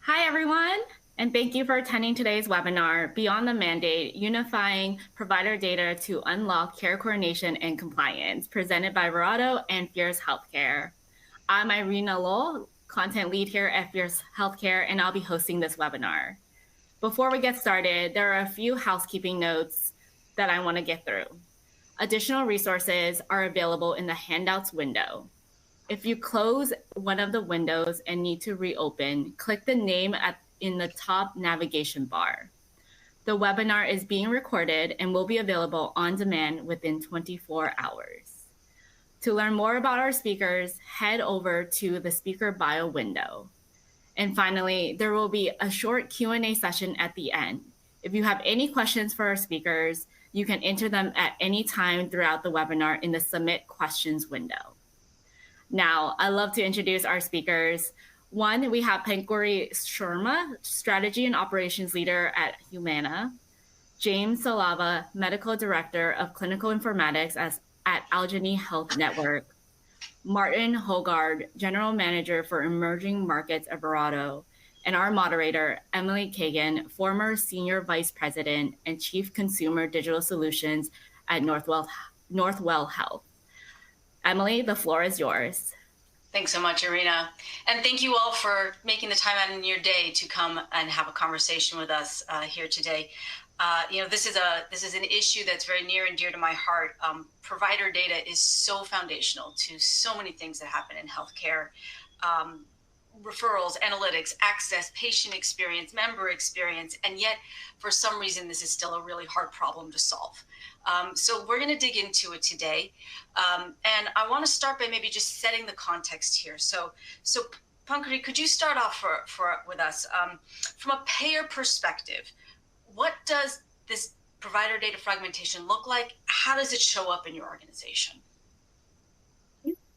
Hi, everyone, and thank you for attending today's webinar, Beyond the Mandate, Unifying Provider Data to Unlock Care Coordination and Compliance, presented by Verado and Fierce Healthcare. I'm Irina Lowell, content lead here at Fierce Healthcare, and I'll be hosting this webinar. Before we get started, there are a few housekeeping notes that I want to get through. Additional resources are available in the handouts window. If you close one of the windows and need to reopen, click the name in the top navigation bar. The webinar is being recorded and will be available on demand within 24 hours. To learn more about our speakers, head over to the speaker bio window. And finally, there will be a short Q&A session at the end. If you have any questions for our speakers, you can enter them at any time throughout the webinar in the Submit Questions window. Now, I'd love to introduce our speakers. One, we have Pankuri Sharma, Strategy and Operations Leader at Humana. James Salava, Medical Director of Clinical Informatics at Allegheny Health Network. Martin Hogard, General Manager for Emerging Markets at Verado. And our moderator, Emily Kagan, former Senior Vice President and Chief Consumer Digital Solutions at Northwell Health. Emily, the floor is yours. Thanks so much, Irina. And thank you all for making the time out in your day to come and have a conversation with us here today. This is an issue that's very near and dear to my heart. Provider data is so foundational to so many things that happen in healthcare. Referrals, analytics, access, patient experience, member experience, and yet for some reason this is still a really hard problem to solve. So we're going to dig into it today, and I want to start by maybe just setting the context here. So Pankuri, could you start off with us from a payer perspective? What does this provider data fragmentation look like? How does it show up in your organization?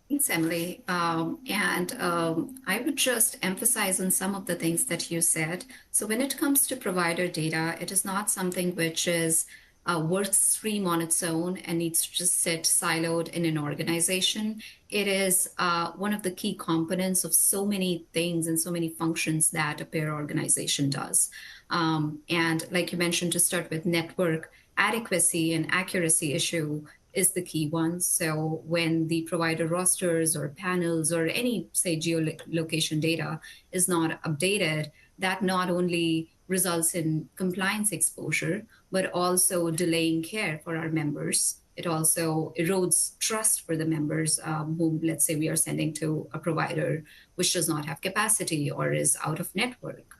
Thanks, Emily. I would just emphasize on some of the things that you said. So when it comes to provider data, it is not something which is a work stream on its own and needs to just sit siloed in an organization. It is one of the key components of so many things and so many functions that a payer organization does. And like you mentioned, to start with, network adequacy and accuracy issue is the key one. So when the provider rosters or panels or any, say, geolocation data is not updated, that not only results in compliance exposure, but also delaying care for our members. It also erodes trust for the members whom, let's say, we are sending to a provider which does not have capacity or is out of network.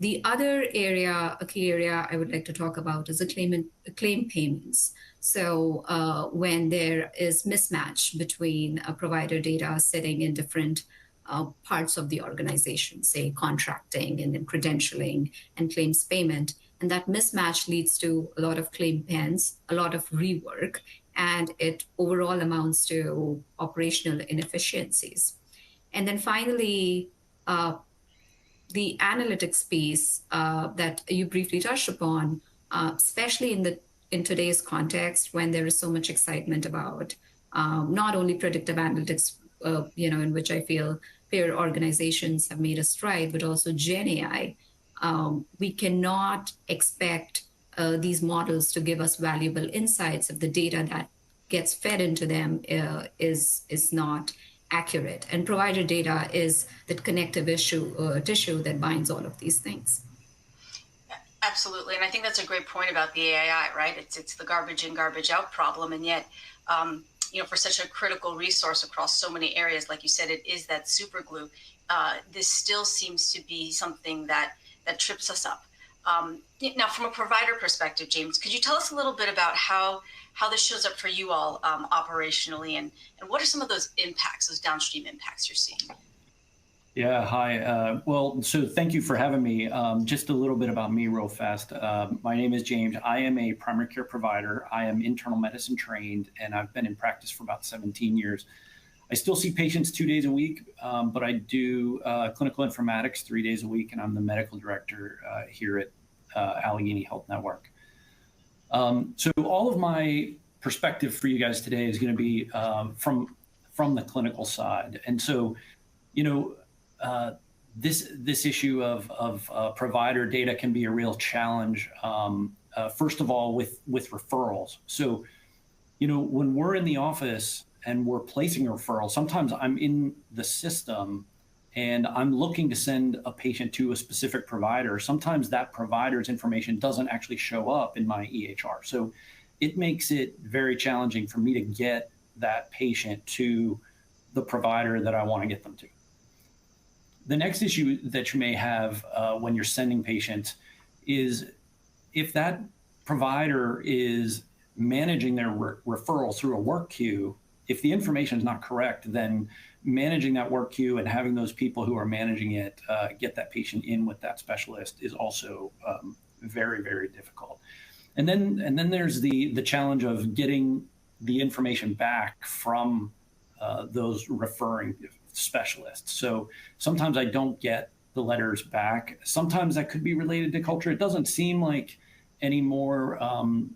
The other area, a key area I would like to talk about, is claim payments. So when there is mismatch between provider data sitting in different parts of the organization, say contracting and then credentialing and claims payment, and that mismatch leads to a lot of claim pens, a lot of rework, and it overall amounts to operational inefficiencies. And then finally, the analytics piece that you briefly touched upon, especially in today's context when there is so much excitement about not only predictive analytics, in which I feel payer organizations have made a stride, but also Gen AI. We cannot expect these models to give us valuable insights if the data that gets fed into them is not accurate. And provider data is that connective tissue that binds all of these things. Absolutely, and I think that's a great point about the AI, right? It's the garbage in, garbage out problem, and yet, for such a critical resource across so many areas, like you said, it is that super glue. This still seems to be something that trips us up. Now, from a provider perspective, James, could you tell us a little bit about how this shows up for you all operationally, and what are some of those impacts, those downstream impacts you're seeing? Yeah, hi. So thank you for having me. Just a little bit about me real fast. My name is James. I am a primary care provider. I am internal medicine trained, and I've been in practice for about 17 years. I still see patients 2 days a week, but I do clinical informatics 3 days a week, and I'm the medical director here at Allegheny Health Network. So all of my perspective for you guys today is going to be from the clinical side. And so, this issue of provider data can be a real challenge. First of all, with referrals. So, when we're in the office and we're placing a referral, sometimes I'm in the system and I'm looking to send a patient to a specific provider. Sometimes that provider's information doesn't actually show up in my EHR. So it makes it very challenging for me to get that patient to the provider that I want to get them to. The next issue that you may have when you're sending patients is if that provider is managing their referral through a work queue, if the information is not correct, then managing that work queue and having those people who are managing it get that patient in with that specialist is also very, very difficult. And then there's the challenge of getting the information back from those referring specialists. So sometimes I don't get the letters back. Sometimes that could be related to culture. It doesn't seem like anymore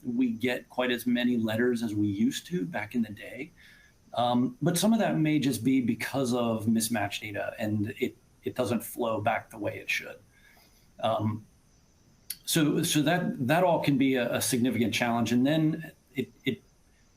we get quite as many letters as we used to back in the day. But some of that may just be because of mismatched data and it doesn't flow back the way it should. So that all can be a significant challenge. And then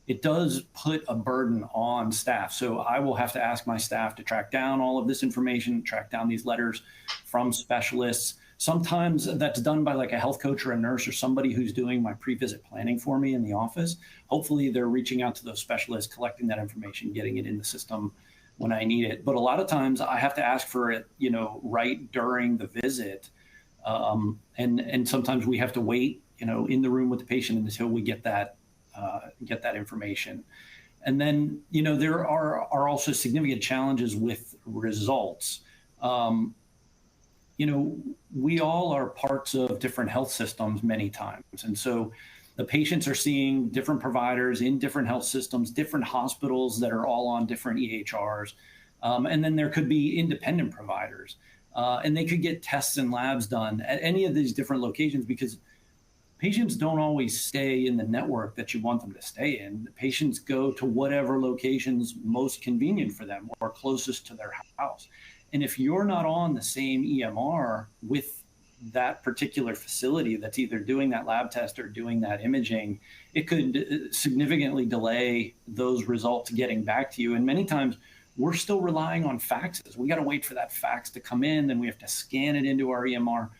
it does put a burden on staff. So I will have to ask my staff to track down all of this information, track down these letters from specialists. Sometimes that's done by like a health coach or a nurse or somebody who's doing my pre-visit planning for me in the office. Hopefully they're reaching out to those specialists, collecting that information, getting it in the system when I need it. But a lot of times I have to ask for it, right during the visit. And sometimes we have to wait, in the room with the patient until we get that information. And then, there are also significant challenges with results. We all are parts of different health systems many times. And so the patients are seeing different providers in different health systems, different hospitals that are all on different EHRs. And then there could be independent providers. And they could get tests and labs done at any of these different locations because patients don't always stay in the network that you want them to stay in. The patients go to whatever location's most convenient for them or closest to their house. And if you're not on the same EMR with that particular facility that's either doing that lab test or doing that imaging, it could significantly delay those results getting back to you. And many times we're still relying on faxes. We got to wait for that fax to come in, then we have to scan it into our EMR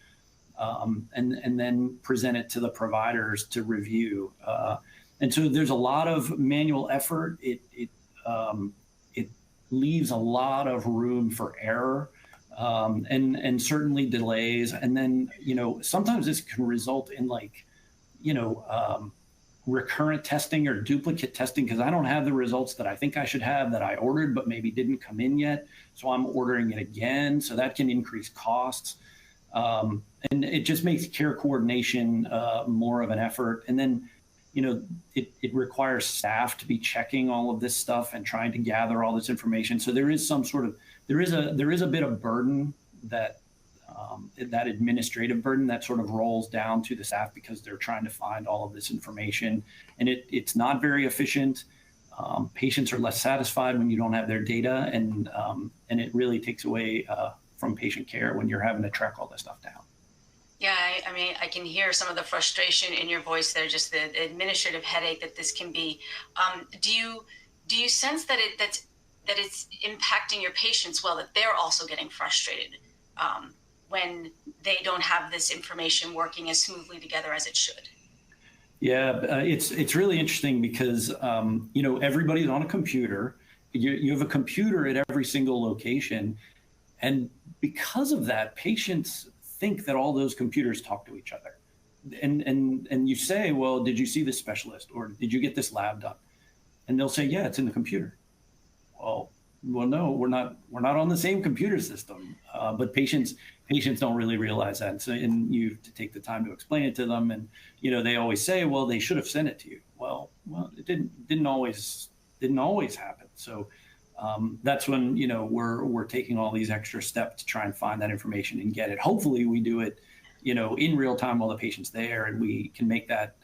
and then present it to the providers to review. And so there's a lot of manual effort. It leaves a lot of room for error and certainly delays. And then, sometimes this can result in recurrent testing or duplicate testing because I don't have the results that I think I should have that I ordered, but maybe didn't come in yet. So I'm ordering it again. So that can increase costs. And it just makes care coordination more of an effort. And then, it requires staff to be checking all of this stuff and trying to gather all this information. So there is there is a bit of burden that administrative burden that sort of rolls down to the staff because they're trying to find all of this information, and it's not very efficient. Patients are less satisfied when you don't have their data, and it really takes away from patient care when you're having to track all this stuff down. Yeah, I mean, I can hear some of the frustration in your voice there, just the administrative headache that this can be. Do you sense that it's impacting your patients well, that they're also getting frustrated when they don't have this information working as smoothly together as it should? Yeah, it's really interesting because everybody's on a computer. You have a computer at every single location, and because of that, patients think that all those computers talk to each other. And you say, well, did you see this specialist or did you get this lab done? And they'll say, yeah, it's in the computer. Well, no, we're not on the same computer system. But patients don't really realize that. So, and you have to take the time to explain it to them. And, they always say, well, they should have sent it to you. Well, it didn't always happen. So, that's when, we're taking all these extra steps to try and find that information and get it. Hopefully we do it, in real time while the patient's there, and we can make that,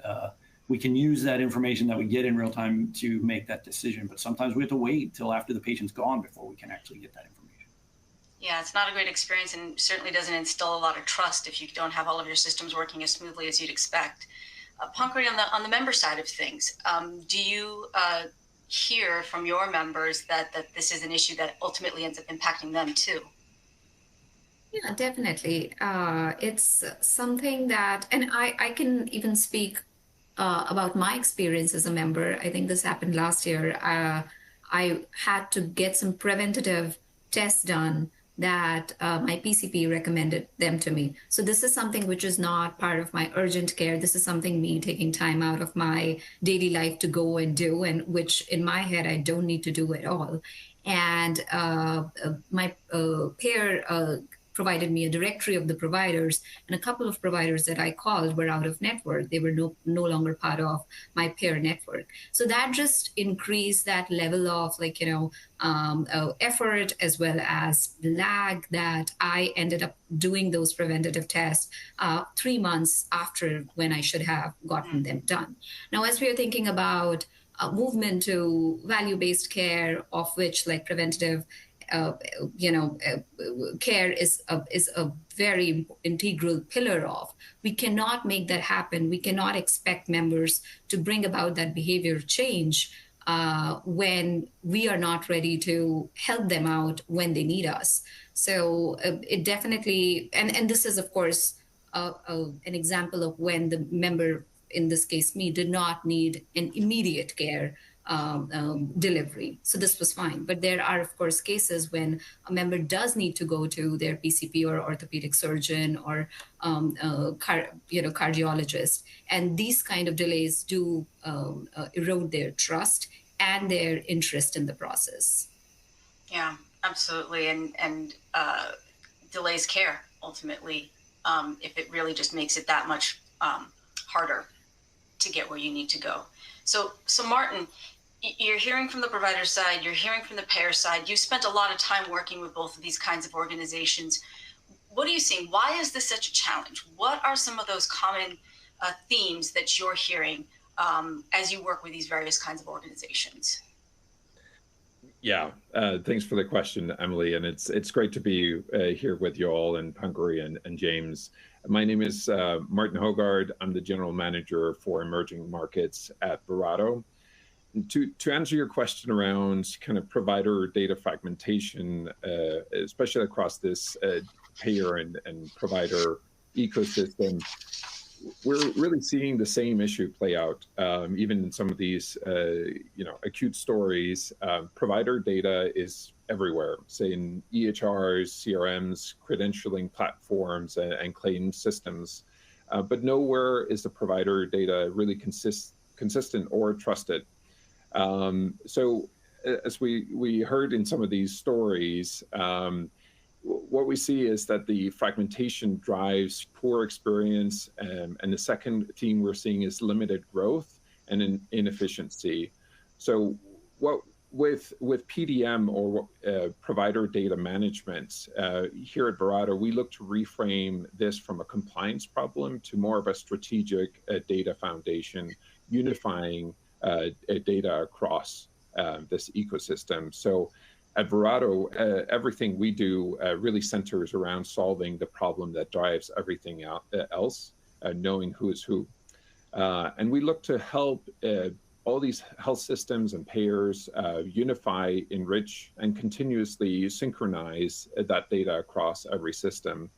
we can use that information that we get in real time to make that decision. But sometimes we have to wait till after the patient's gone before we can actually get that information. Yeah, it's not a great experience and certainly doesn't instill a lot of trust if you don't have all of your systems working as smoothly as you'd expect. Pankari, on the member side of things, do you hear from your members that this is an issue that ultimately ends up impacting them too? Yeah, definitely. It's something that, and I can even speak about my experience as a member. I think this happened last year. I had to get some preventative tests done that my PCP recommended them to me. So this is something which is not part of my urgent care. This is something me taking time out of my daily life to go and do, and which in my head I don't need to do at all. And my pair provided me a directory of the providers, and a couple of providers that I called were out of network. They were no longer part of my peer network. So that just increased that level of effort as well as lag that I ended up doing those preventative tests 3 months after when I should have gotten them done. Now, as we are thinking about movement to value-based care, of which like preventative uh, care is a very integral pillar of. We cannot make that happen. We cannot expect members to bring about that behavior change when we are not ready to help them out when they need us. So it definitely, and this is of course an example of when the member, in this case me, did not need an immediate care delivery. So this was fine. But there are, of course, cases when a member does need to go to their PCP or orthopedic surgeon or cardiologist, and these kind of delays do erode their trust and their interest in the process. Yeah, absolutely, and delays care ultimately if it really just makes it that much harder to get where you need to go. So Martin, you're hearing from the provider side, you're hearing from the payer side. You spent a lot of time working with both of these kinds of organizations. What are you seeing? Why is this such a challenge? What are some of those common themes that you're hearing as you work with these various kinds of organizations? Yeah, thanks for the question, Emily, and it's great to be here with you all, and Pankari and James. My name is Martin Hogard. I'm the general manager for emerging markets at Verato. To answer your question around kind of provider data fragmentation, especially across this payer and provider ecosystem, we're really seeing the same issue play out, even in some of these, acute stories. Provider data is everywhere, say in EHRs, CRMs, credentialing platforms, and claim systems. But nowhere is the provider data really consistent or trusted. So as we heard in some of these stories, what we see is that the fragmentation drives poor experience, and the second theme we're seeing is limited growth and inefficiency. So what with PDM or provider data management, here at Verato, we look to reframe this from a compliance problem to more of a strategic data foundation, unifying data across this ecosystem. So at Verato, everything we do really centers around solving the problem that drives everything else, knowing who is who. And we look to help all these health systems and payers unify, enrich, and continuously synchronize that data across every system.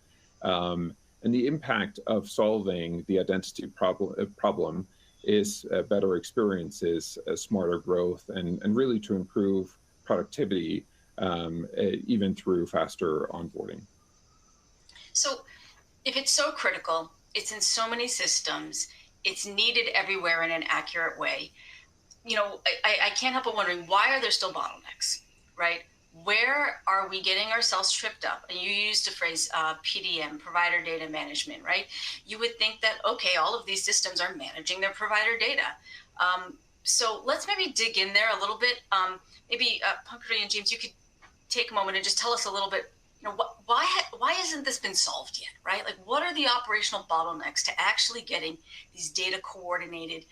And the impact of solving the identity problem is better experiences, smarter growth, and really to improve productivity, even through faster onboarding. So if it's so critical, it's in so many systems, it's needed everywhere in an accurate way, I can't help but wondering, why are there still bottlenecks, right? Where are we getting ourselves tripped up? And you used the phrase PDM, provider data management, right? You would think that, okay, all of these systems are managing their provider data. So let's maybe dig in there a little bit. Maybe Pankari and James, you could take a moment and just tell us a little bit, why hasn't this been solved yet, right? Like, what are the operational bottlenecks to actually getting these data coordinated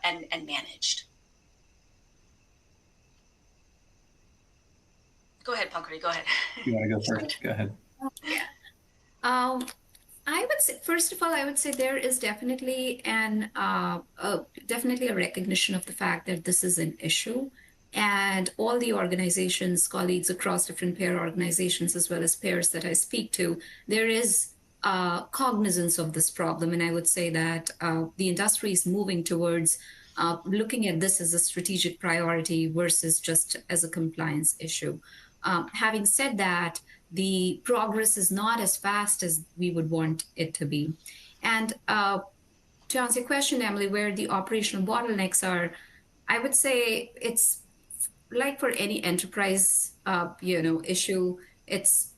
and managed? Go ahead, Pankari, go ahead. You want to go first? Go ahead. Yeah. Um, I would say, first of all, I would say there is definitely a recognition of the fact that this is an issue, and all the organizations, colleagues across different pair organizations, as well as pairs that I speak to, there is cognizance of this problem, and I would say that the industry is moving towards looking at this as a strategic priority versus just as a compliance issue. Having said that, the progress is not as fast as we would want it to be. And to answer your question, Emily, where the operational bottlenecks are, I would say it's like for any enterprise, issue, it's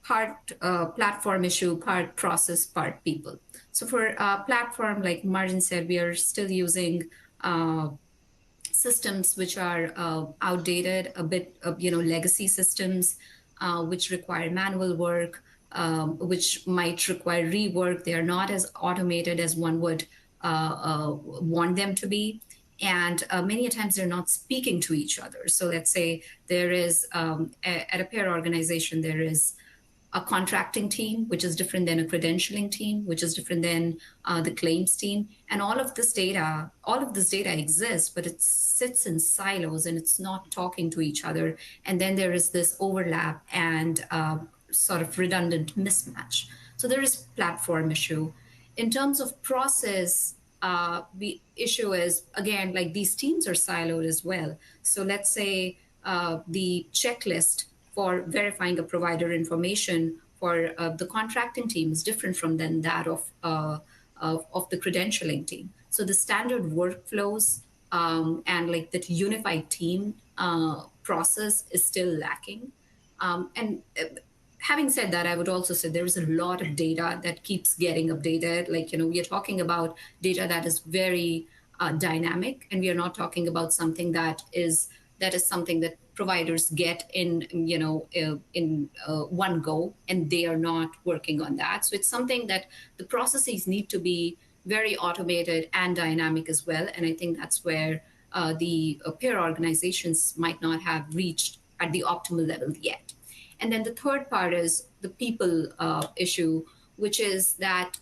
part platform issue, part process, part people. So for platform, like Martin said, we are still using systems which are outdated, a bit of legacy systems, which require manual work, which might require rework. They are not as automated as one would want them to be. And many a times they're not speaking to each other. So let's say there is, at a pair organization, there is a contracting team, which is different than a credentialing team, which is different than the claims team. And all of this data exists, but it sits in silos and it's not talking to each other. And then there is this overlap and sort of redundant mismatch. So there is platform issue. In terms of process, the issue is, again, like these teams are siloed as well. So let's say the checklist for verifying a provider information for the contracting team is different from than that of the credentialing team. So the standard workflows and like that unified team process is still lacking. And having said that, I would also say there is a lot of data that keeps getting updated. Like, we are talking about data that is very dynamic, and we are not talking about something that is something that providers get in one go, and they are not working on that. So it's something that the processes need to be very automated and dynamic as well. And I think that's where the peer organizations might not have reached at the optimal level yet. And then the third part is the people issue, which is that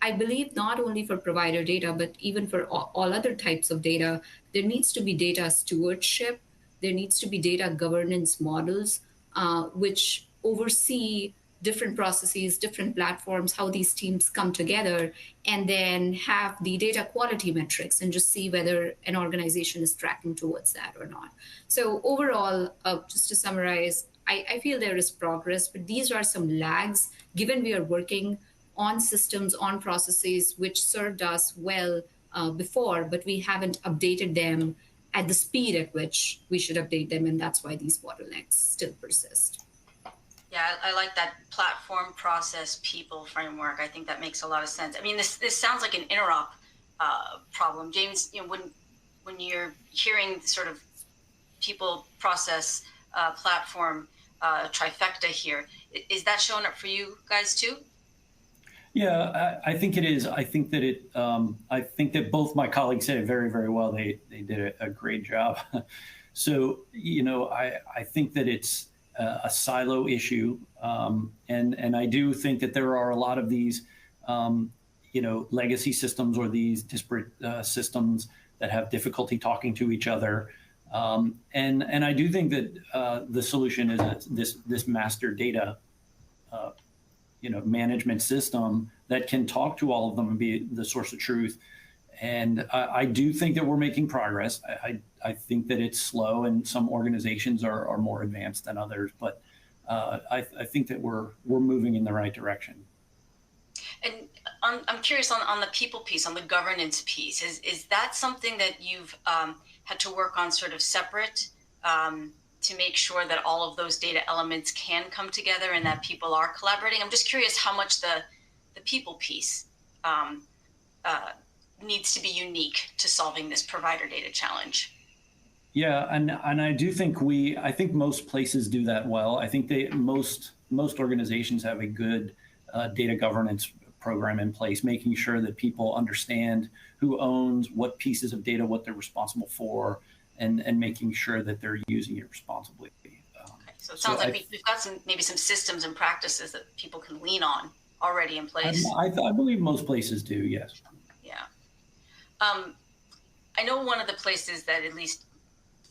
I believe not only for provider data, but even for all other types of data, there needs to be data stewardship. There needs to be data governance models, which oversee different processes, different platforms, how these teams come together, and then have the data quality metrics and just see whether an organization is tracking towards that or not. So overall, just to summarize, I feel there is progress, but these are some lags, given we are working on systems, on processes, which served us well before, but we haven't updated them at the speed at which we should update them. And that's why these bottlenecks still persist. Yeah, I like that platform, process, people framework. I think that makes a lot of sense. I mean, this sounds like an interop problem. James, when you're hearing sort of people, process, platform, trifecta here, is that showing up for you guys too? Yeah, I think it is. I think that I think that both my colleagues said it very, very well. They did a great job. So, I think that it's a silo issue, and I do think that there are a lot of these, legacy systems or these disparate systems that have difficulty talking to each other. And I do think that the solution is this master data management system that can talk to all of them and be the source of truth. And I do think that we're making progress. I think that it's slow, and some organizations are more advanced than others, but I think that we're moving in the right direction. And I'm curious on the people piece, on the governance piece. Is that something that you've had to work on sort of separate to make sure that all of those data elements can come together and that people are collaborating? I'm just curious how much the people piece needs to be unique to solving this provider data challenge. Yeah, and I do think I think most places do that well. I think most organizations have a good data governance program in place, making sure that people understand who owns what pieces of data, what they're responsible for, and making sure that they're using it responsibly. So it So sounds like we've got maybe some systems and practices that people can lean on already in place. I believe most places do, yes. Yeah. I know one of the places that, at least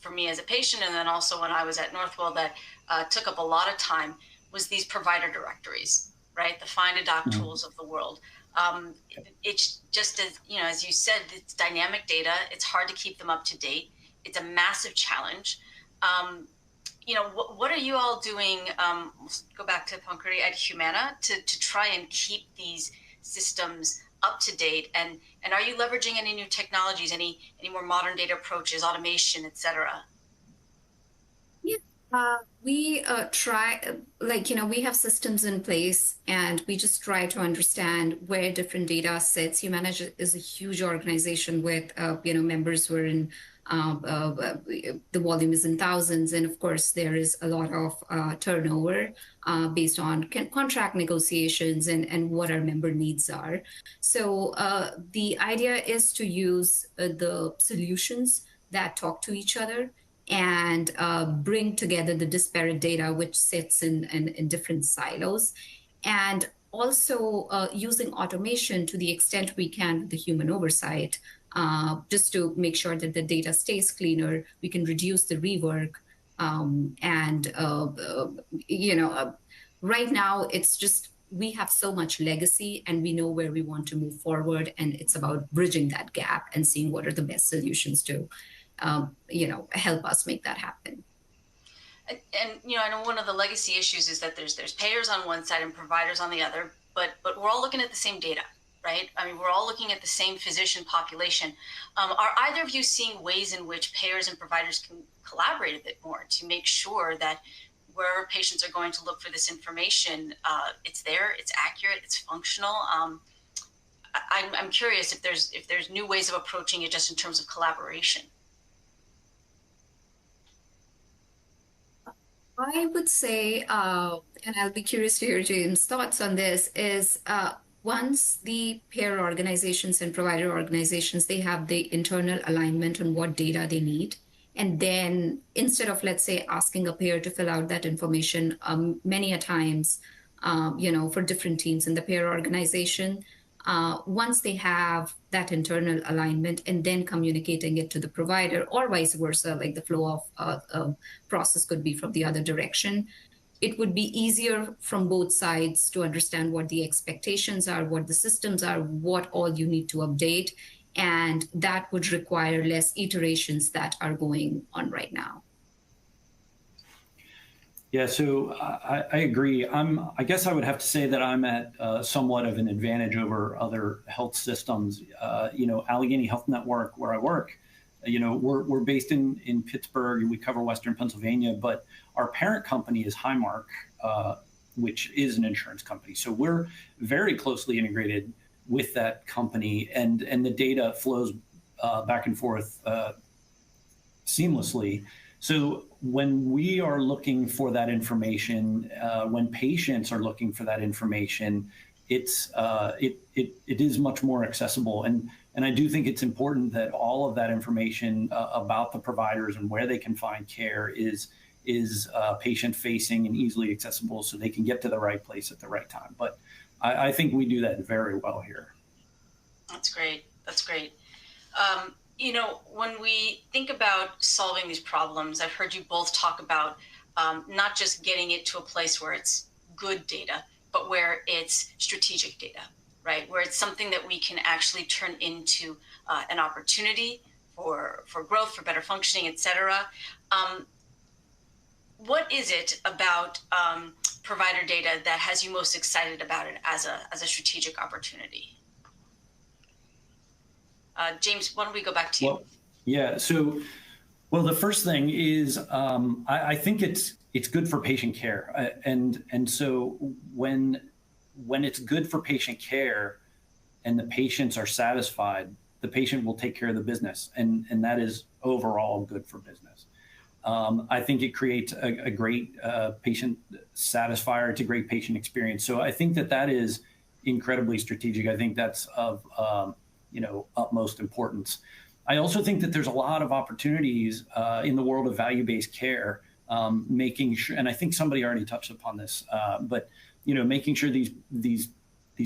for me as a patient, and then also when I was at Northwell, that took up a lot of time was these provider directories, right? The Find a Doc tools of the world. It's just as, you know, as you said, it's dynamic data. It's hard to keep them up to date. It's a massive challenge. You know, what are you all doing? Let's go back to Pankuri at Humana to try and keep these systems up to date, and are you leveraging any new technologies, any more modern data approaches, automation, et cetera? Yeah, we try, like, we have systems in place and we just try to understand where different data sits. Humana is a huge organization with, members who are in, the volume is in thousands. And of course, there is a lot of turnover based on contract negotiations and what our member needs are. So the idea is to use the solutions that talk to each other and bring together the disparate data which sits in different silos, and also using automation to the extent we can with the human oversight, just to make sure that the data stays cleaner, we can reduce the rework. Right now it's just we have so much legacy and we know where we want to move forward, and it's about bridging that gap and seeing what are the best solutions to help us make that happen. And I know one of the legacy issues is that there's payers on one side and providers on the other, but we're all looking at the same data, right? I mean, we're all looking at the same physician population. Are either of you seeing ways in which payers and providers can collaborate a bit more to make sure that where patients are going to look for this information, it's there, it's accurate, it's functional? I'm curious if there's new ways of approaching it just in terms of collaboration. I would say, and I'll be curious to hear James' thoughts on this, is once the payer organizations and provider organizations, they have the internal alignment on what data they need. And then instead of, let's say, asking a payer to fill out that information, many a times, for different teams in the payer organization, once they have that internal alignment and then communicating it to the provider or vice versa, like the flow of process could be from the other direction, it would be easier from both sides to understand what the expectations are, what the systems are, what all you need to update. And that would require less iterations that are going on right now. Yeah, so I agree. I guess I would have to say that I'm at somewhat of an advantage over other health systems. Allegheny Health Network, where I work, we're based in Pittsburgh. We cover Western Pennsylvania, but our parent company is Highmark, which is an insurance company. So we're very closely integrated with that company, and the data flows back and forth seamlessly. So when we are looking for that information, when patients are looking for that information, it is much more accessible. And I do think it's important that all of that information about the providers and where they can find care is patient facing and easily accessible, so they can get to the right place at the right time. But I think we do that very well here. That's great. That's great. When we think about solving these problems, I've heard you both talk about not just getting it to a place where it's good data, but where it's strategic data, right? Where it's something that we can actually turn into an opportunity for growth, for better functioning, et cetera. What is it about provider data that has you most excited about it as a strategic opportunity? James, why don't we go back to you? Well, yeah. So, the first thing is I think it's good for patient care, and so when it's good for patient care, and the patients are satisfied, the patient will take care of the business, and that is overall good for business. I think it creates a great patient satisfier. It's a great patient experience. So I think that is incredibly strategic. I think that's of utmost importance. I also think that there's a lot of opportunities in the world of value-based care making sure, and I think somebody already touched upon this, but making sure these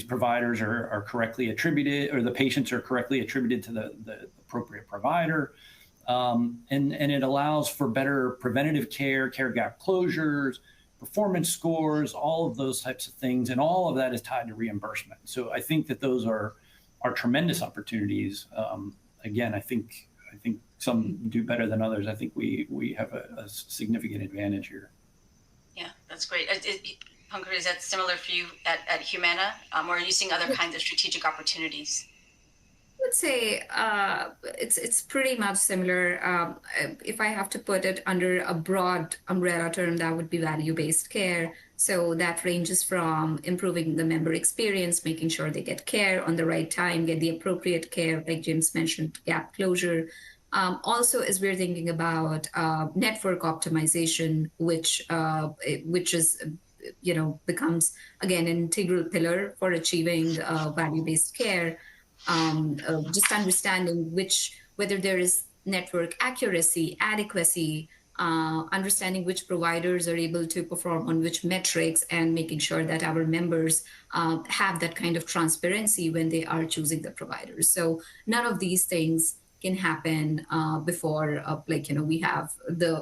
providers are correctly attributed, or the patients are correctly attributed to the appropriate provider. And it allows for better preventative care, care gap closures, performance scores, all of those types of things. And all of that is tied to reimbursement. So I think that those are tremendous opportunities. Again, I think some do better than others. I think we have a significant advantage here. Yeah, that's great. Pankaj, is that similar for you at Humana, or are you seeing other kinds of strategic opportunities? I would say it's pretty much similar. If I have to put it under a broad umbrella term, that would be value-based care. So that ranges from improving the member experience, making sure they get care on the right time, get the appropriate care, like James mentioned, gap closure. Also, as we're thinking about network optimization, which is becomes again an integral pillar for achieving value-based care. Just understanding whether there is network accuracy, adequacy, understanding which providers are able to perform on which metrics, and making sure that our members have that kind of transparency when they are choosing the providers. So none of these things can happen before, we have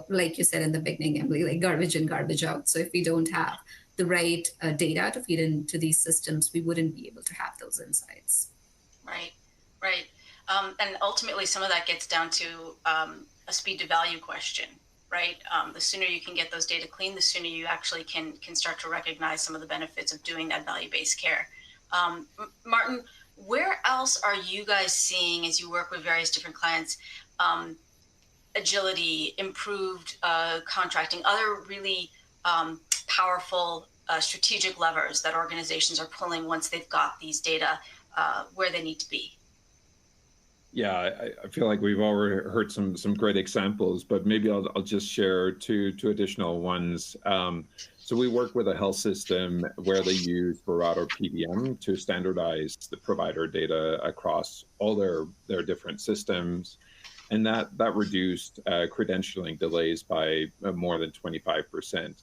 like you said in the beginning, Emily, like garbage in, garbage out. So if we don't have the right data to feed into these systems, we wouldn't be able to have those insights. Right. And ultimately, some of that gets down to a speed to value question, right? The sooner you can get those data clean, the sooner you actually can start to recognize some of the benefits of doing that value-based care. Martin, where else are you guys seeing, as you work with various different clients, agility, improved contracting, other really powerful strategic levers that organizations are pulling once they've got these data where they need to be? Yeah, I feel like we've already heard some great examples, but maybe I'll just share two additional ones. So we work with a health system where they use Verado PDM to standardize the provider data across all their different systems, and that reduced credentialing delays by more than 25%.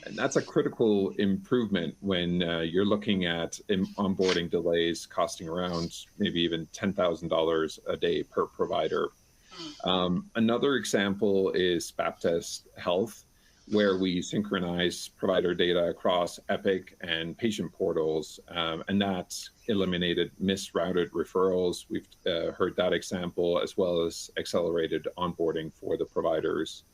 And that's a critical improvement when you're looking at onboarding delays costing around maybe even $10,000 a day per provider. Another example is Baptist Health, where we synchronize provider data across Epic and patient portals, and that eliminated misrouted referrals. We've heard that example, as well as accelerated onboarding for the providers.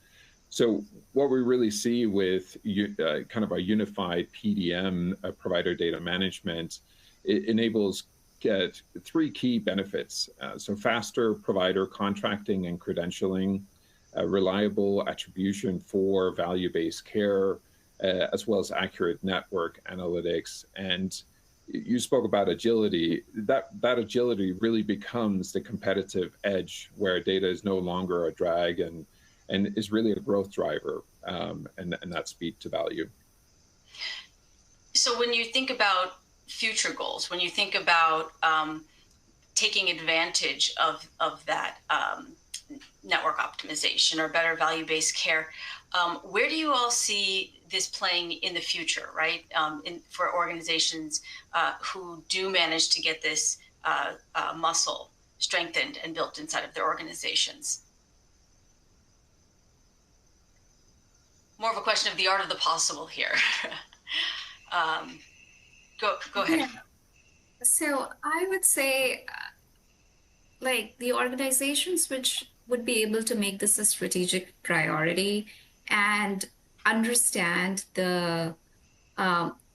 So what we really see with kind of a unified PDM provider data management, it enables three key benefits. So faster provider contracting and credentialing, reliable attribution for value-based care, as well as accurate network analytics. And you spoke about agility. That agility really becomes the competitive edge, where data is no longer a drag and is really a growth driver, and that speed to value. So when you think about future goals, when you think about taking advantage of that network optimization or better value-based care, where do you all see this playing in the future, right? For organizations who do manage to get this muscle strengthened and built inside of their organizations? More of a question of the art of the possible here. Go ahead. Yeah. So I would say, like, the organizations which would be able to make this a strategic priority and understand the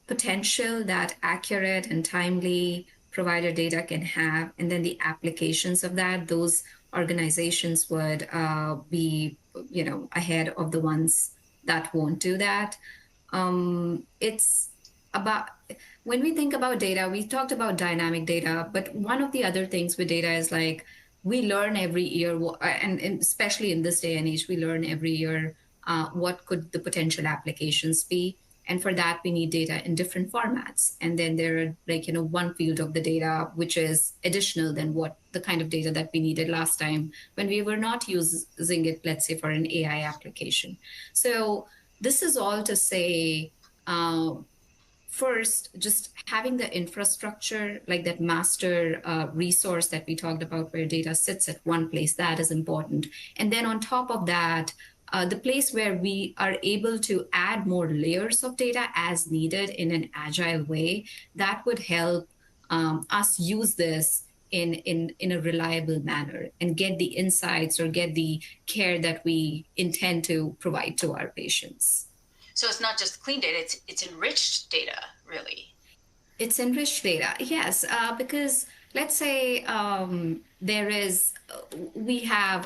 potential that accurate and timely provider data can have, and then the applications of that, those organizations would be, ahead of the ones that won't do that. It's about, when we think about data, we talked about dynamic data, but one of the other things with data is, like, we learn every year, and especially in this day and age, we learn every year what could the potential applications be. And for that, we need data in different formats. And then there are like, one field of the data, which is additional than what the kind of data that we needed last time when we were not using it, let's say, for an AI application. So this is all to say, first, just having the infrastructure, like that master resource that we talked about where data sits at one place, that is important. And then on top of that, the place where we are able to add more layers of data as needed in an agile way, that would help us use this in a reliable manner and get the insights or get the care that we intend to provide to our patients. So it's not just clean data, it's enriched data, really. It's enriched data, yes, because let's say we have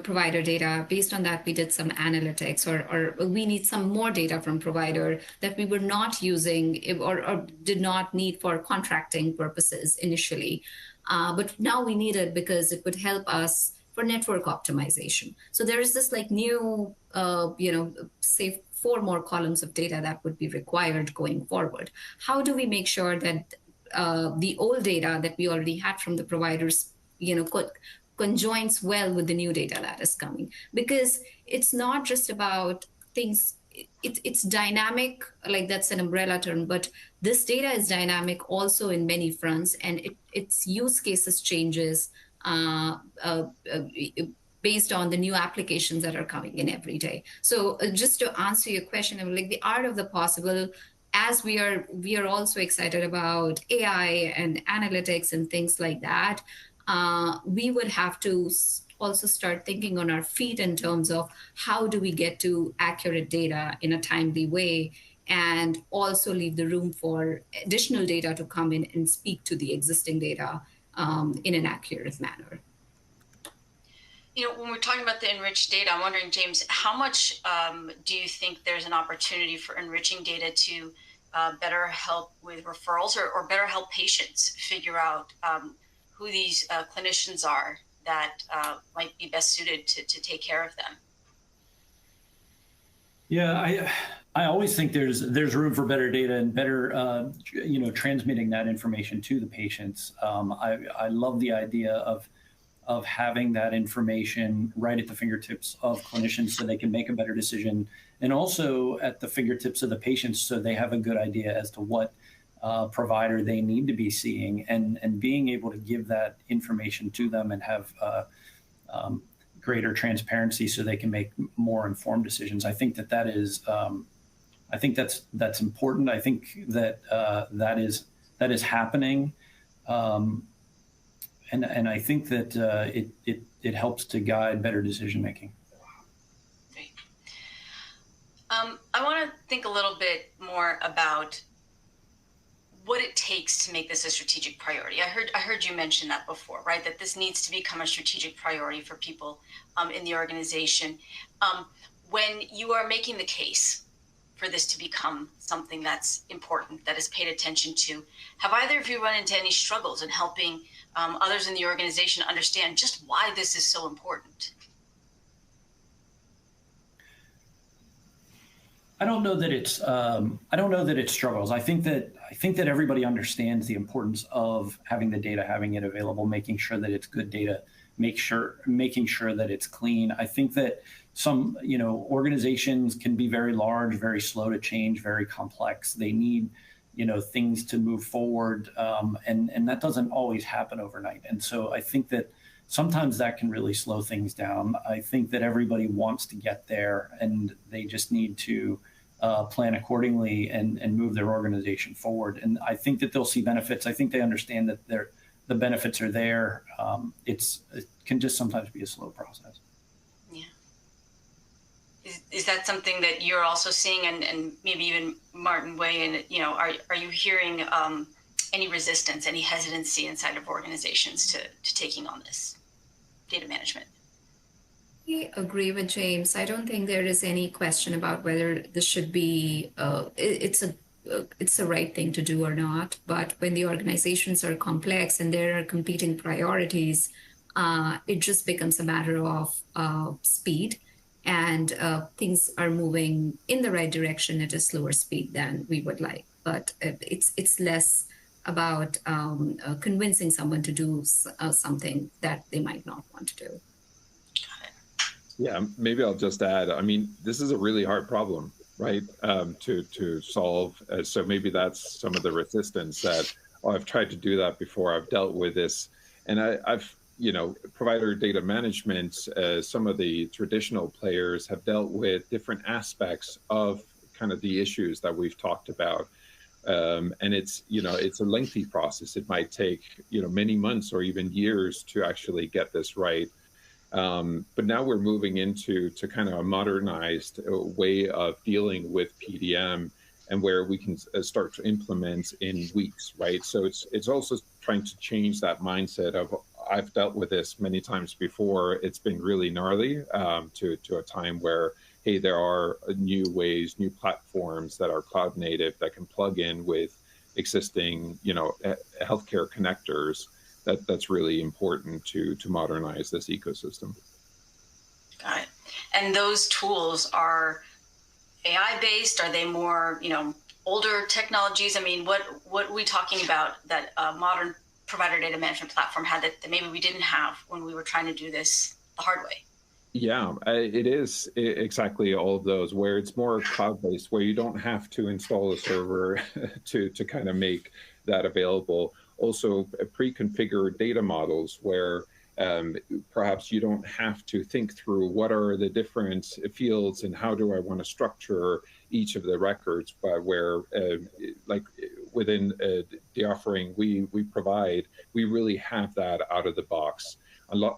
provider data. Based on that, we did some analytics, or we need some more data from provider that we were not using or did not need for contracting purposes initially. But now we need it because it would help us for network optimization. So there is this like new, say 4 more columns of data that would be required going forward. How do we make sure that the old data that we already had from the providers, conjoins well with the new data that is coming? Because it's not just about things, it's dynamic, like that's an umbrella term, but this data is dynamic also in many fronts, and its use cases changes based on the new applications that are coming in every day. So just to answer your question, I'm like the art of the possible, as we are also excited about AI and analytics and things like that, we would have to also start thinking on our feet in terms of how do we get to accurate data in a timely way, and also leave the room for additional data to come in and speak to the existing data in an accurate manner. When we're talking about the enriched data, I'm wondering, James, how much do you think there's an opportunity for enriching data to better help with referrals or better help patients figure out who these clinicians are that might be best suited to take care of them? Yeah, I always think there's room for better data and better transmitting that information to the patients. I love the idea of having that information right at the fingertips of clinicians so they can make a better decision, and also at the fingertips of the patients so they have a good idea as to what provider they need to be seeing, and being able to give that information to them and have greater transparency so they can make more informed decisions. I think that is I think that's important. I think that that is happening. And I think that it helps to guide better decision making. Great. I want to think a little bit more about what it takes to make this a strategic priority. I heard you mention that before, right? That this needs to become a strategic priority for people in the organization. When you are making the case for this to become something that's important, that is paid attention to, have either of you run into any struggles in helping others in the organization understand just why this is so important? I don't know that it's struggles. I think that everybody understands the importance of having the data, having it available, making sure that it's good data, making sure that it's clean. I think that some organizations can be very large, very slow to change, very complex. They need things to move forward, and that doesn't always happen overnight. And so I think that sometimes that can really slow things down. I think that everybody wants to get there, and they just need to plan accordingly and move their organization forward. And I think that they'll see benefits. I think they understand that the benefits are there. It can just sometimes be a slow process. Yeah. Is that something that you're also seeing, and maybe even Martin weigh in? Are you hearing any resistance, any hesitancy inside of organizations to taking on this data management? I agree with James. I don't think there is any question about whether this should be it's the right thing to do or not. But when the organizations are complex and there are competing priorities, it just becomes a matter of speed and things are moving in the right direction at a slower speed than we would like. But it's less about convincing someone to do something that they might not want to do. Yeah, maybe I'll just add, I mean, this is a really hard problem, right, to solve. So maybe that's some of the resistance that, oh, I've tried to do that before, I've dealt with this. And I've, you know, provider data management, some of the traditional players have dealt with different aspects of kind of the issues that we've talked about. And it's, you know, it's a lengthy process. It might take, you know, many months or even years to actually get this right. But now we're moving into kind of a modernized way of dealing with PDM, and where we can start to implement in weeks, right? So it's also trying to change that mindset of, I've dealt with this many times before. It's been really gnarly, to a time where, hey, there are new ways, new platforms that are cloud native that can plug in with existing, you know, healthcare connectors. That's really important to modernize this ecosystem. Got it. And those tools are AI based? Are they more, you know, older technologies? I mean, what are we talking about that modern provider data management platform had that maybe we didn't have when we were trying to do this the hard way? Yeah, it is exactly all of those, where it's more cloud-based, where you don't have to install a server to kind of make that available. Also, pre-configured data models where perhaps you don't have to think through what are the different fields and how do I want to structure each of the records, but where like within the offering we provide, we really have that out of the box.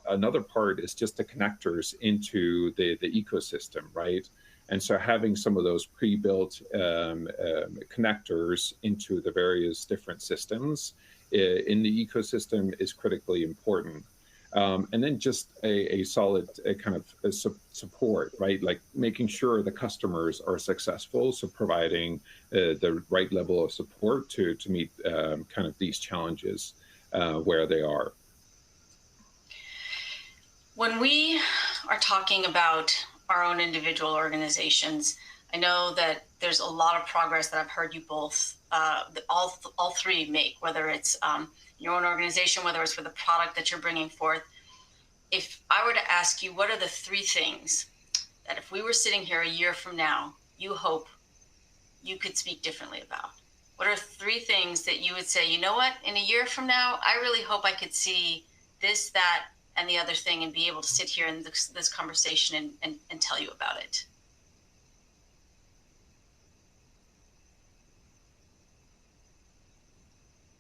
Another part is just the connectors into the ecosystem, right? And so having some of those pre-built connectors into the various different systems in the ecosystem is critically important. And then just a solid kind of support, right? Like making sure the customers are successful, so providing the right level of support to meet kind of these challenges where they are. When we are talking about our own individual organizations, I know that there's a lot of progress that I've heard you both, all three make, whether it's your own organization, whether it's for the product that you're bringing forth. If I were to ask you, what are the three things that if we were sitting here a year from now, you hope you could speak differently about? What are three things that you would say, you know what, in a year from now, I really hope I could see this, that, and the other thing, and be able to sit here in this conversation and tell you about it?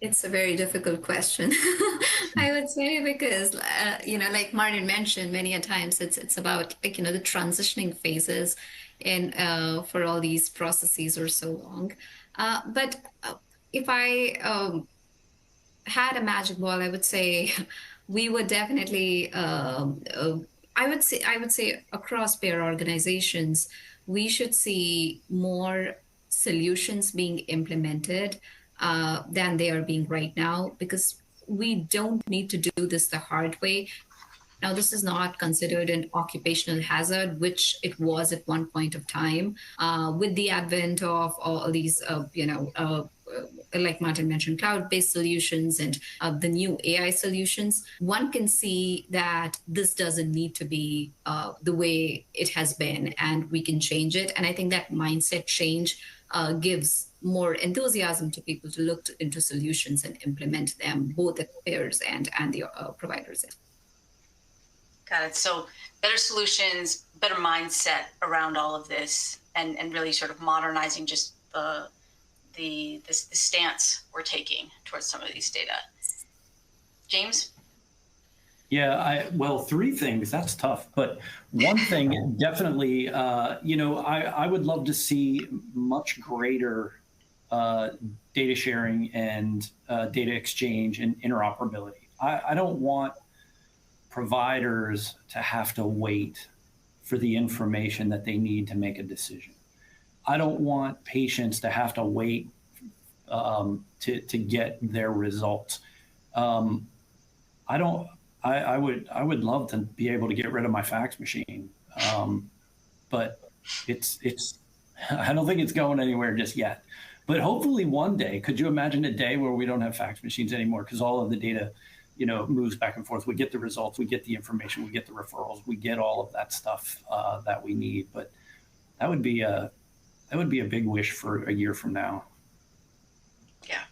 It's a very difficult question, I would say, because you know, like Martin mentioned many a times, it's about, like, you know, the transitioning phases, and for all these processes are so long. But if I had a magic ball, I would say we would definitely. I would say across pair organizations, we should see more solutions being implemented than they are being right now, because we don't need to do this the hard way. Now, this is not considered an occupational hazard, which it was at one point of time. With the advent of all these, like Martin mentioned, cloud-based solutions and the new AI solutions, one can see that this doesn't need to be the way it has been, and we can change it. And I think that mindset change gives more enthusiasm to people to look into solutions and implement them, both at payers and the providers. Got it. So better solutions, better mindset around all of this, and really sort of modernizing just the stance we're taking towards some of these data. James? Yeah, well, three things, that's tough. But one thing, definitely, you know, I would love to see much greater data sharing and data exchange and interoperability. I don't want providers to have to wait for the information that they need to make a decision. I don't want patients to have to wait to get their results. I would love to be able to get rid of my fax machine. but it's I don't think it's going anywhere just yet. But hopefully one day, could you imagine a day where we don't have fax machines anymore because all of the data, moves back and forth. We get the results, we get the information, we get the referrals, we get all of that stuff that we need. But that would be a big wish for a year from now. Yeah,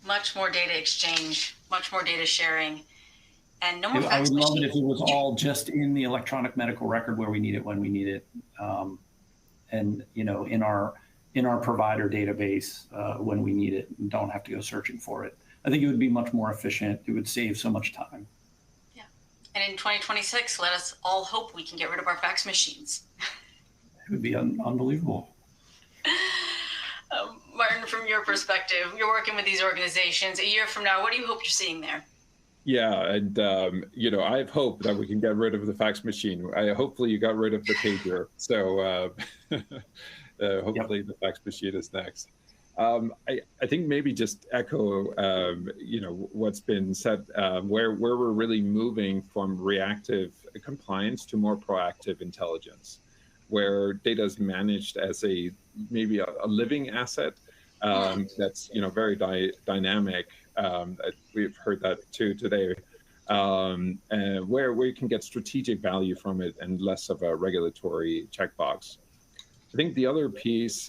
much more data exchange, much more data sharing, and no more fax I would love machines. it if it was all just in the electronic medical record where we need it when we need it, and in our provider database when we need it and don't have to go searching for it. I think it would be much more efficient. It would save so much time. Yeah. And in 2026, let us all hope we can get rid of our fax machines. It would be unbelievable. Martin, from your perspective, you're working with these organizations. A year from now, what do you hope you're seeing there? Yeah, and I have hope that we can get rid of the fax machine. Hopefully you got rid of the pager. So hopefully the fax machine is next. I think maybe just echo, what's been said, where we're really moving from reactive compliance to more proactive intelligence, where data is managed as maybe a living asset that's very dynamic. We've heard that too today, and where we can get strategic value from it and less of a regulatory checkbox. I think the other piece,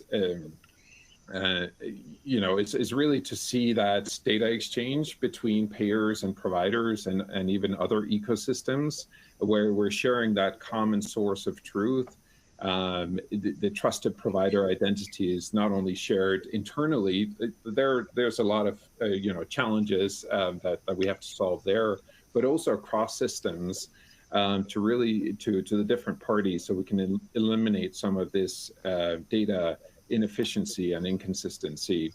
is really to see that data exchange between payers and providers and even other ecosystems where we're sharing that common source of truth. The trusted provider identity is not only shared internally. There's a lot of challenges that we have to solve there, but also across systems to the different parties, so we can eliminate some of this data inefficiency and inconsistency.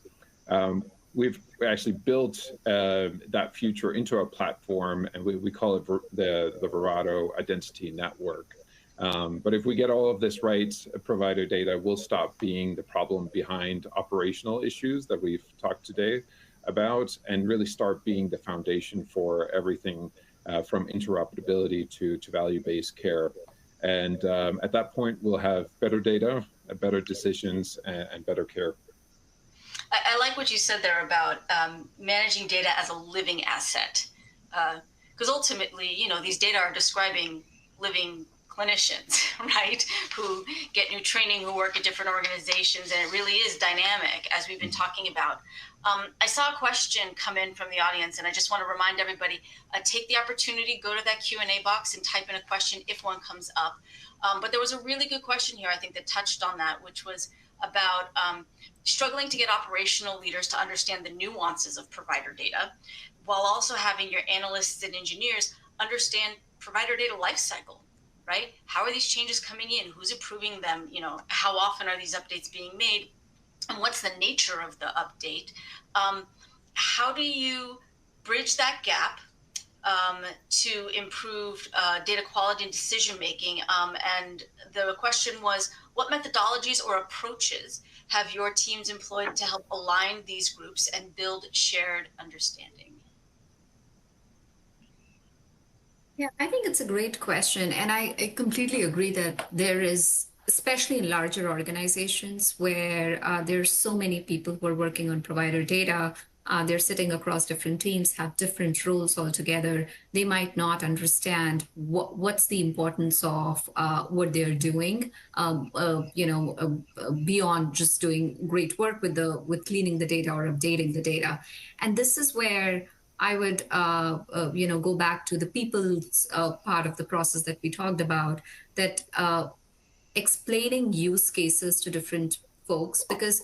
We've actually built that future into a platform, and we call it the Verado Identity Network. But if we get all of this right, provider data will stop being the problem behind operational issues that we've talked today about, and really start being the foundation for everything from interoperability to value-based care. And at that point, we'll have better data, better decisions, and better care. I like what you said there about managing data as a living asset, because ultimately, these data are describing living clinicians, right, who get new training, who work at different organizations, and it really is dynamic, as we've been talking about. I saw a question come in from the audience, and I just want to remind everybody, take the opportunity, go to that Q&A box and type in a question if one comes up. But there was a really good question here, I think, that touched on that, which was about struggling to get operational leaders to understand the nuances of provider data, while also having your analysts and engineers understand provider data lifecycle, right? How are these changes coming in? Who's approving them? How often are these updates being made? And what's the nature of the update? How do you bridge that gap to improve data quality and decision-making? And the question was, what methodologies or approaches have your teams employed to help align these groups and build shared understanding? Yeah, I think it's a great question. And I completely agree that there is, especially in larger organizations where there's so many people who are working on provider data, they're sitting across different teams, have different roles altogether. They might not understand what's the importance of what they're doing, beyond just doing great work with cleaning the data or updating the data. And this is where I would, go back to the people's part of the process that we talked about, that explaining use cases to different folks, because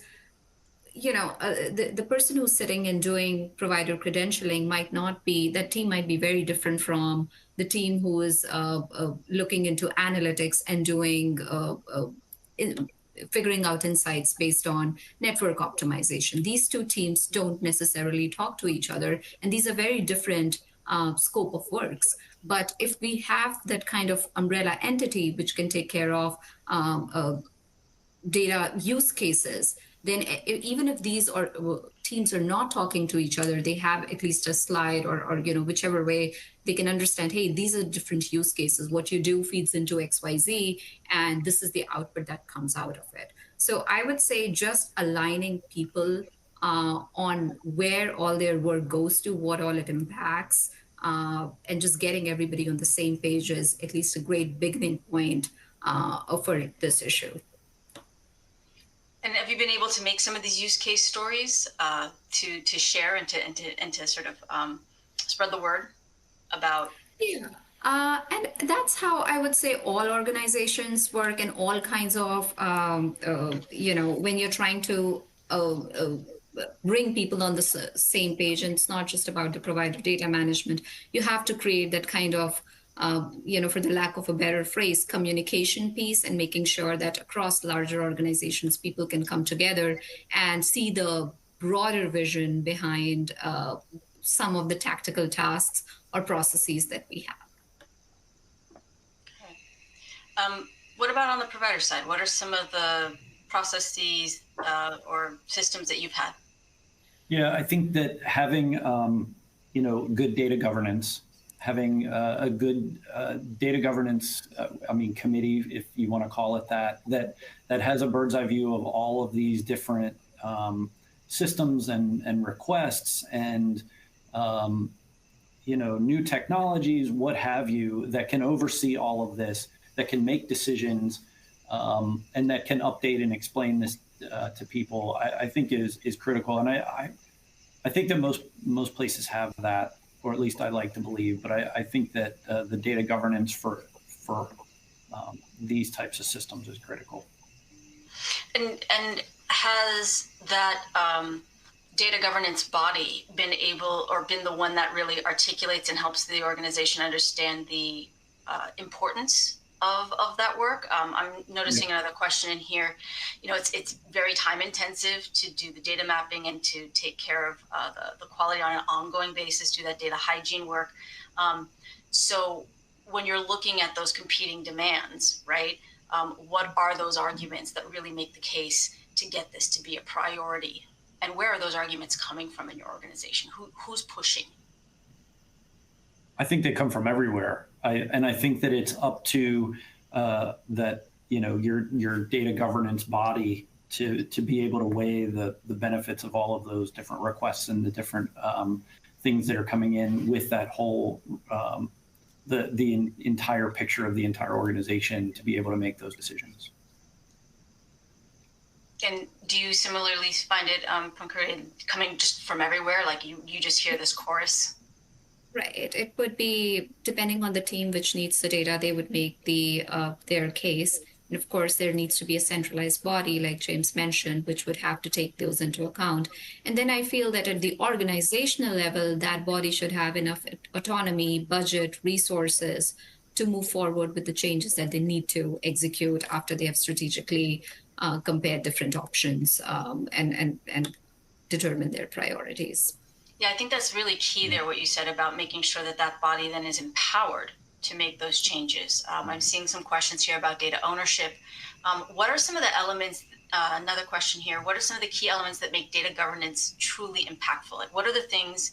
the person who's sitting and doing provider credentialing that team might be very different from the team who is looking into analytics and doing figuring out insights based on network optimization. These two teams don't necessarily talk to each other, and these are very different scope of works. But if we have that kind of umbrella entity which can take care of data use cases, then even if these are teams are not talking to each other, they have at least a slide or whichever way they can understand, hey, these are different use cases. What you do feeds into XYZ, and this is the output that comes out of it. So I would say just aligning people on where all their work goes to, what all it impacts, and just getting everybody on the same page is at least a great beginning point for this issue. And have you been able to make some of these use case stories to share and to sort of spread the word about? Yeah. And that's how I would say all organizations work, and all kinds of, when you're trying to bring people on the same page, and it's not just about the provider data management. You have to create that kind of, for the lack of a better phrase, communication piece, and making sure that across larger organizations, people can come together and see the broader vision behind some of the tactical tasks or processes that we have. Okay. What about on the provider side? What are some of the processes or systems that you've had? Yeah, I think that having good data governance, having a good data governance, committee, if you want to call it that has a bird's eye view of all of these different systems and requests and new technologies, what have you, that can oversee all of this, that can make decisions, and that can update and explain this to people, I think is critical. And I think that most places have that, or at least I like to believe. But I think that the data governance for these types of systems is critical. And has that data governance body been the one that really articulates and helps the organization understand the importance of that work? I'm noticing another question in here. It's very time intensive to do the data mapping and to take care of the quality on an ongoing basis, do that data hygiene work. So when you're looking at those competing demands, right, what are those arguments that really make the case to get this to be a priority? And where are those arguments coming from in your organization? Who's pushing? I think they come from everywhere. I think that it's up to your data governance body to be able to weigh the benefits of all of those different requests and the different things that are coming in with that whole the entire picture of the entire organization to be able to make those decisions. And do you similarly find it coming just from everywhere? Like you just hear this chorus? Right. It would be depending on the team which needs the data, they would make their case. And of course, there needs to be a centralized body, like James mentioned, which would have to take those into account. And then I feel that at the organizational level, that body should have enough autonomy, budget, resources to move forward with the changes that they need to execute after they have strategically compared different options and determine their priorities. Yeah, I think that's really key there, what you said about making sure that body then is empowered to make those changes. I'm seeing some questions here about data ownership. What are some of the elements, another question here, what are some of the key elements that make data governance truly impactful? Like what are the things,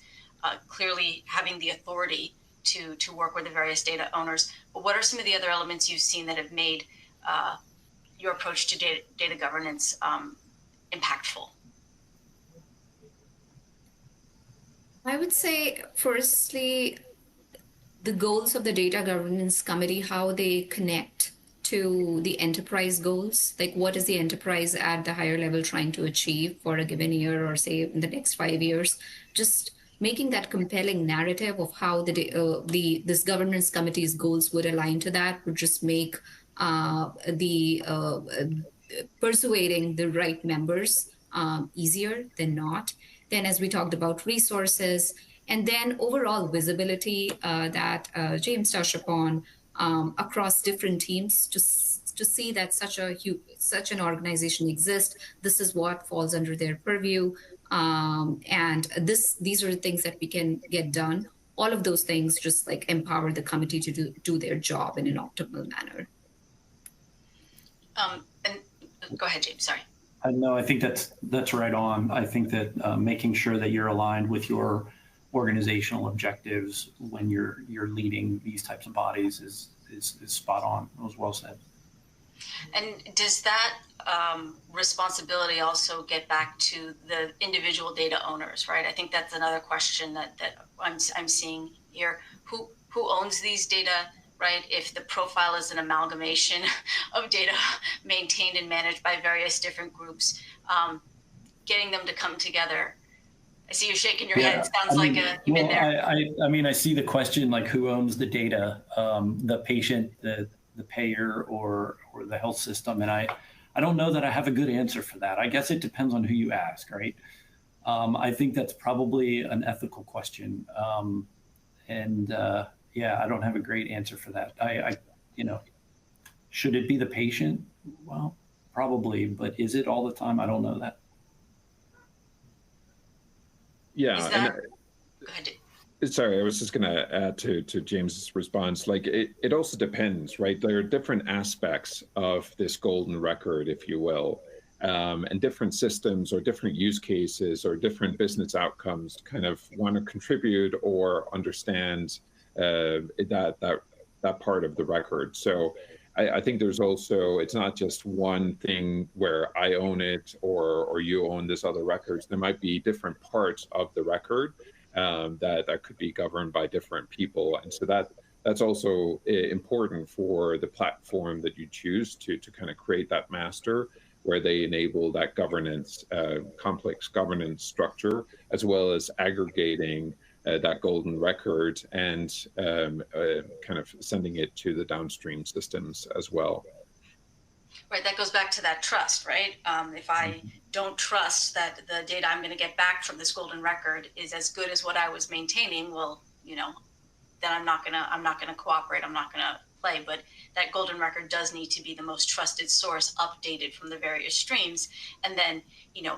clearly having the authority to work with the various data owners, but what are some of the other elements you've seen that have made your approach to data governance impactful? I would say, firstly, the goals of the data governance committee, how they connect to the enterprise goals. Like what is the enterprise at the higher level trying to achieve for a given year or say in the next 5 years? Just making that compelling narrative of how this governance committee's goals would align to that would just make persuading the right members easier than not. Then, as we talked about, resources, and then overall visibility that James touched upon across different teams to see that such an organization exists. This is what falls under their purview, and these are the things that we can get done. All of those things just like empower the committee to do their job in an optimal manner. And go ahead, James. Sorry. No, I think that's right on. I think that making sure that you're aligned with your organizational objectives when you're leading these types of bodies is spot on. It was well said. And does that responsibility also get back to the individual data owners, right? I think that's another question that I'm seeing here. Who owns these data, right? If the profile is an amalgamation of data maintained and managed by various different groups, getting them to come together. I see you shaking your head. It sounds like you've been there. I mean, I see the question like who owns the data, the patient, the payer, or the health system, and I don't know that I have a good answer for that. I guess it depends on who you ask, right? I think that's probably an ethical question, yeah, I don't have a great answer for that. Should it be the patient? Well, probably, but is it all the time? I don't know that. Yeah. Go ahead. Sorry, I was just going to add to James's response. Like it also depends, right? There are different aspects of this golden record, if you will, and different systems or different use cases or different business outcomes kind of want to contribute or understand that part of the record. So I think there's also, it's not just one thing where I own it or you own this other records. There might be different parts of the record that could be governed by different people. And so that's also important for the platform that you choose to kind of create that master where they enable that governance, complex governance structure, as well as aggregating that golden record and kind of sending it to the downstream systems as well. Right, that goes back to that trust, right? If I don't trust that the data I'm going to get back from this golden record is as good as what I was maintaining, well, then I'm not gonna cooperate. I'm not gonna play. But that golden record does need to be the most trusted source, updated from the various streams, and then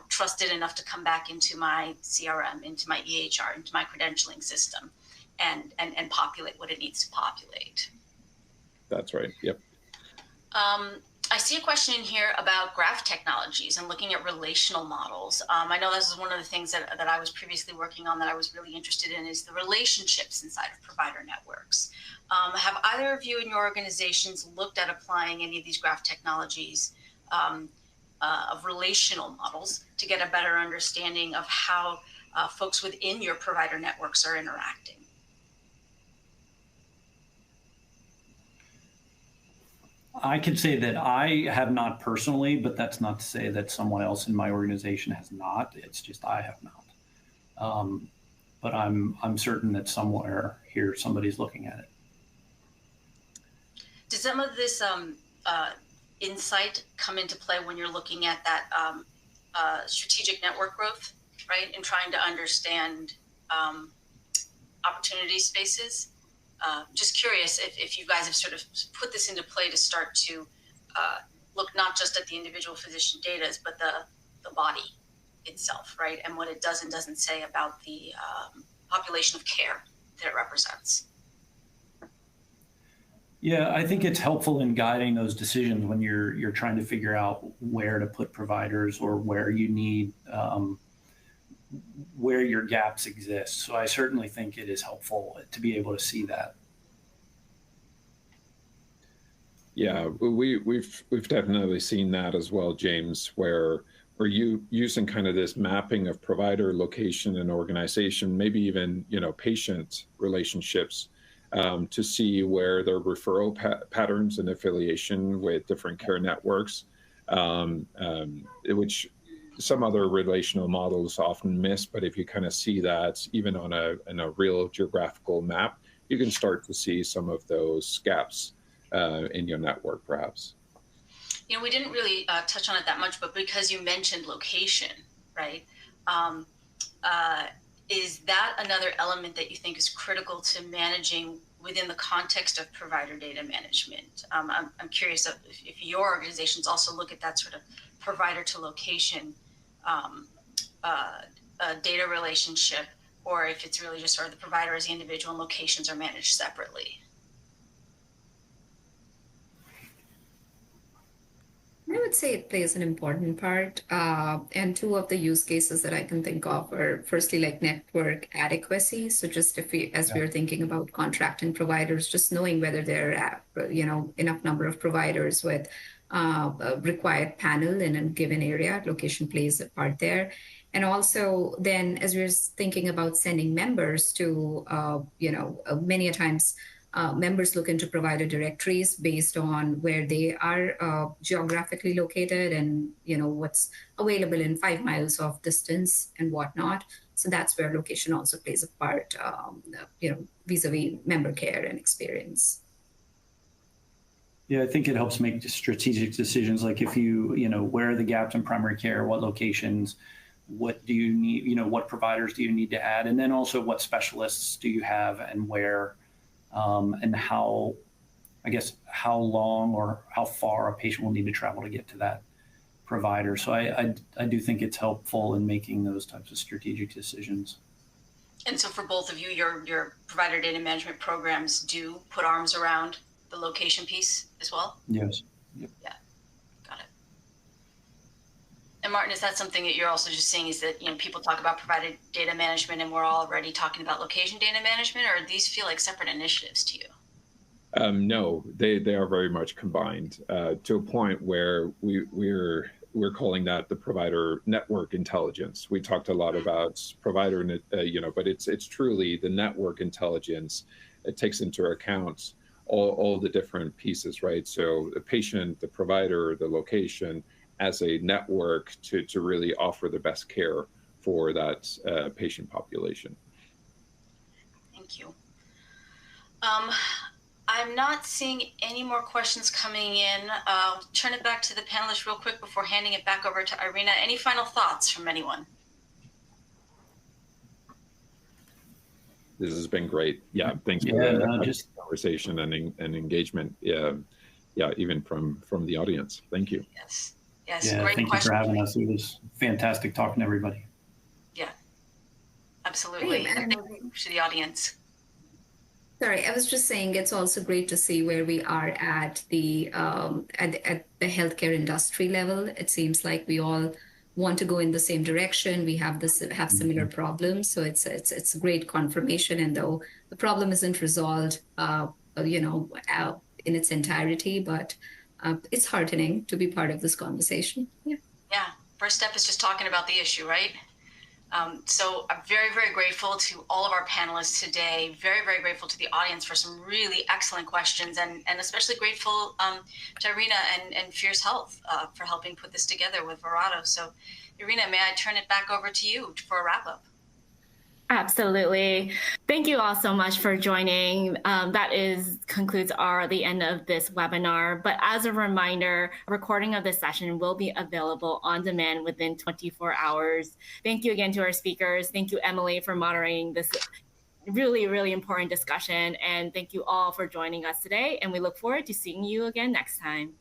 trusted enough to come back into my CRM, into my EHR, into my credentialing system, and populate what it needs to populate. That's right. Yep. I see a question in here about graph technologies and looking at relational models. I know this is one of the things that I was previously working on that I was really interested in is the relationships inside of provider networks. Have either of you in your organizations looked at applying any of these graph technologies of relational models to get a better understanding of how folks within your provider networks are interacting? I could say that I have not personally, but that's not to say that someone else in my organization has not. It's just I have not. But I'm certain that somewhere here somebody's looking at it. Does some of this insight come into play when you're looking at that strategic network growth, right? And trying to understand opportunity spaces? Just curious if you guys have sort of put this into play to start to look not just at the individual physician data, but the body itself, right? And what it does and doesn't say about the population of care that it represents. Yeah, I think it's helpful in guiding those decisions when you're trying to figure out where to put providers or where you need where your gaps exist. So I certainly think it is helpful to be able to see that. Yeah, we've definitely seen that as well, James, where we're using kind of this mapping of provider location and organization, maybe even patient relationships, to see where there are referral patterns and affiliation with different care networks, which some other relational models often miss. But if you kind of see that even on a real geographical map, you can start to see some of those gaps in your network, perhaps. We didn't really touch on it that much, but because you mentioned location, right? Is that another element that you think is critical to managing within the context of provider data management? I'm curious if your organizations also look at that sort of provider to location data relationship, or if it's really just sort of the provider as the individual and locations are managed separately. I would would say it plays an important part. And two of the use cases that I can think of are firstly like network adequacy. So just if we, as Yeah. we're thinking about contracting providers, just knowing whether there are, enough number of providers with a required panel in a given area, location plays a part there. And also then as we're thinking about sending members to, many a times members look into provider directories based on where they are geographically located and what's available in 5 miles of distance and whatnot. So that's where location also plays a part, vis-a-vis member care and experience. Yeah, I think it helps make strategic decisions. Like if where are the gaps in primary care, what locations, what do you need, what providers do you need to add? And then also what specialists do you have and where? And how long or how far a patient will need to travel to get to that provider. So I do think it's helpful in making those types of strategic decisions. And so for both of you, your provider data management programs do put arms around the location piece as well? Yes. Yep. Yeah, got it. And Martin, is that something that you're also just seeing, is that people talk about provider data management and we're already talking about location data management, or these feel like separate initiatives to you? No, they are very much combined to a point where we're calling that the provider network intelligence. We talked a lot about provider, but it's truly the network intelligence. It takes into account all the different pieces, right? So the patient, the provider, the location as a network to really offer the best care for that patient population. Thank you. I'm not seeing any more questions coming in. I'll turn it back to the panelists real quick before handing it back over to Irina. Any final thoughts from anyone? This has been great. Yeah, thanks for the conversation and engagement. Yeah, even from the audience. Thank you. Yes. Yeah, great thank question. you for having us. It was fantastic talking to everybody. Yeah, absolutely. And thank you to the audience. Sorry, I was just saying it's also great to see where we are at the healthcare industry level. It seems like we all want to go in the same direction. We have similar problems, so it's a great confirmation. And though the problem isn't resolved, in its entirety, but it's heartening to be part of this conversation. Yeah. Yeah. First step is just talking about the issue, right? So I'm very, very grateful to all of our panelists today. Very, very grateful to the audience for some really excellent questions, and especially grateful to Irina and Fierce Health for helping put this together with Verato. So Irina, may I turn it back over to you for a wrap up? Absolutely. Thank you all so much for joining. That concludes the end of this webinar. But as a reminder, a recording of this session will be available on demand within 24 hours. Thank you again to our speakers. Thank you, Emily, for moderating this really, really important discussion. And thank you all for joining us today. And we look forward to seeing you again next time.